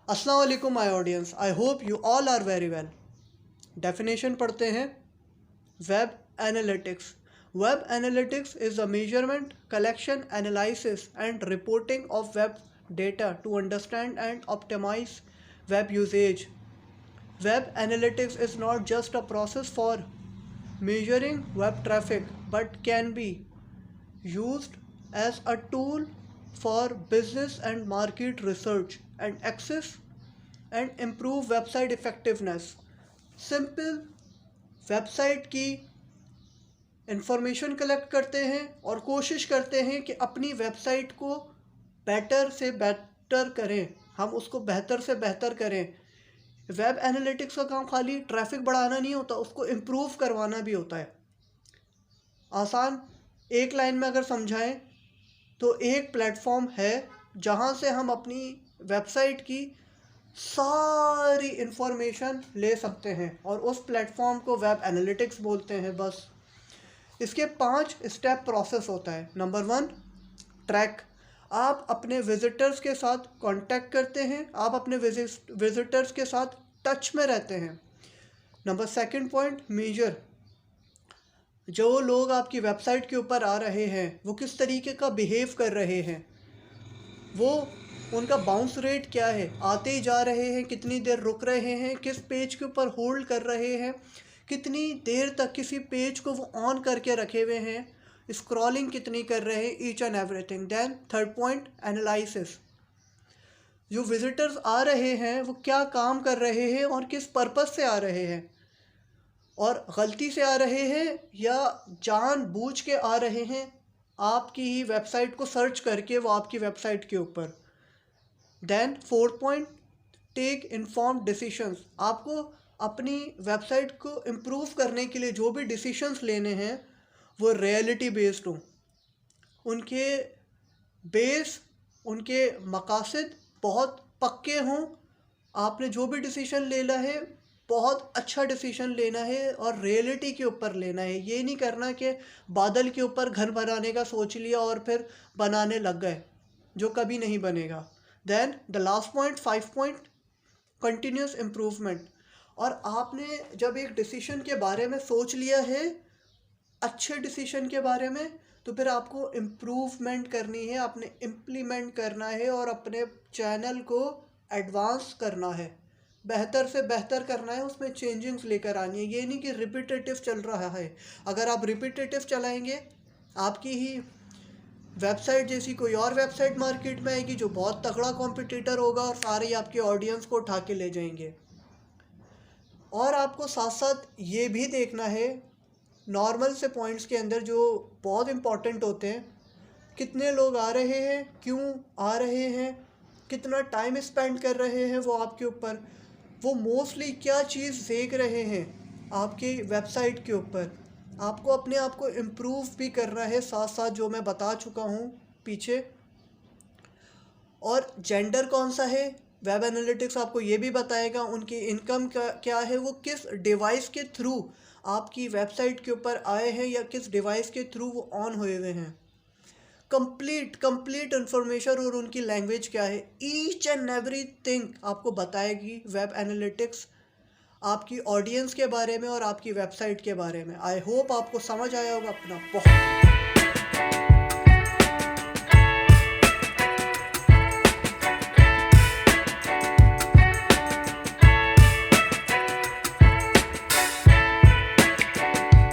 अस्सलाम वालेकुम my audience, I hope you all are very well. Definition पढ़ते हैं। Web analytics. Web analytics is a measurement, collection, analysis and reporting of web data to understand and optimize web usage. Web analytics is not just a process for measuring web traffic but can be used as a tool for business and market research and access and improve website effectiveness. Simple website की information collect करते हैं और कोशिश करते हैं कि अपनी website को बेटर से बेटर करें, हम उसको बेहतर से बेहतर करें। वेब एनालिटिक्स का काम खाली ट्रैफिक बढ़ाना नहीं होता, उसको इम्प्रूव करवाना भी होता है। आसान एक लाइन में अगर समझाएं तो एक प्लेटफॉर्म है जहां से हम अपनी वेबसाइट की सारी इंफॉर्मेशन ले सकते हैं और उस प्लेटफॉर्म को वेब एनालिटिक्स बोलते हैं। बस इसके 5 स्टेप प्रोसेस होता है। Number 1, track. आप अपने विजिटर्स के साथ कांटेक्ट करते हैं, आप अपने विजिटर्स के साथ टच में रहते हैं। Number 2 point, measure. जो लोग आपकी वेबसाइट के ऊपर आ रहे हैं वो किस तरीके का बिहेव कर रहे हैं, वो उनका बाउंस रेट क्या है, आते ही जा रहे हैं, कितनी देर रुक रहे हैं, किस पेज के ऊपर होल्ड कर रहे हैं, कितनी देर तक किसी पेज को वो ऑन करके रखे हुए हैं, स्क्रॉलिंग कितनी कर रहे हैं, each and everything. Then 3 point, analysis. जो विजिटर्स आ रहे हैं वो क्या काम कर रहे हैं और किस पर्पस से आ रहे हैं, और गलती से आ रहे हैं या जानबूझ के आ रहे हैं आपकी ही वेबसाइट को सर्च करके वो आपकी वेबसाइट के ऊपर। Then 4 point, take informed decisions. आपको अपनी वेबसाइट को इम्प्रूव करने के लिए जो भी डिसीशंस लेने हैं वो रियलिटी बेस्ड हों, उनके बेस, उनके मकासद बहुत पक्के हों। आपने जो भी डिसीजन लेना है बहुत अच्छा डिसीजन लेना है और रियलिटी के ऊपर लेना है। ये नहीं करना कि बादल के ऊपर घर बनाने का सोच लिया और फिर बनाने लग गए, जो कभी नहीं बनेगा। Then the last point, 5 point, continuous improvement. और आपने जब एक डिसीजन के बारे में सोच लिया है, अच्छे डिसीजन के बारे में, तो फिर आपको इम्प्रूवमेंट करनी है, आपने इम्प्लीमेंट करना है और अपने चैनल को एडवांस करना है, बेहतर से बेहतर करना है, उसमें चेंजिंग्स लेकर आनी है। ये नहीं कि रिपीटेटिव चल रहा है। अगर आप रिपीटेटिव चलाएंगे आपकी ही वेबसाइट जैसी कोई और वेबसाइट मार्केट में आएगी जो बहुत तगड़ा कॉम्पिटिटर होगा और सारे आपके ऑडियंस को उठा के ले जाएंगे। और आपको साथ साथ ये भी देखना है, नॉर्मल से पॉइंट्स के अंदर जो बहुत इम्पॉर्टेंट होते हैं, कितने लोग आ रहे हैं, क्यों आ रहे हैं, कितना टाइम स्पेंड कर रहे हैं वो आपके ऊपर, वो मोस्टली क्या चीज़ देख रहे हैं आपकी वेबसाइट के ऊपर। आपको अपने आप को इम्प्रूव भी करना है साथ साथ, जो मैं बता चुका हूँ पीछे। और जेंडर कौन सा है, वेब एनालिटिक्स आपको ये भी बताएगा। उनकी इनकम क्या है, वो किस डिवाइस के थ्रू आपकी वेबसाइट के ऊपर आए हैं या किस डिवाइस के थ्रू वो ऑन हुए हुए हैं। Complete information. और उनकी लैंग्वेज क्या है, ईच एंड एवरीथिंग आपको बताएगी वेब एनालिटिक्स, आपकी ऑडियंस के बारे में और आपकी वेबसाइट के बारे में। आई होप आपको समझ आया होगा। अपना बहुत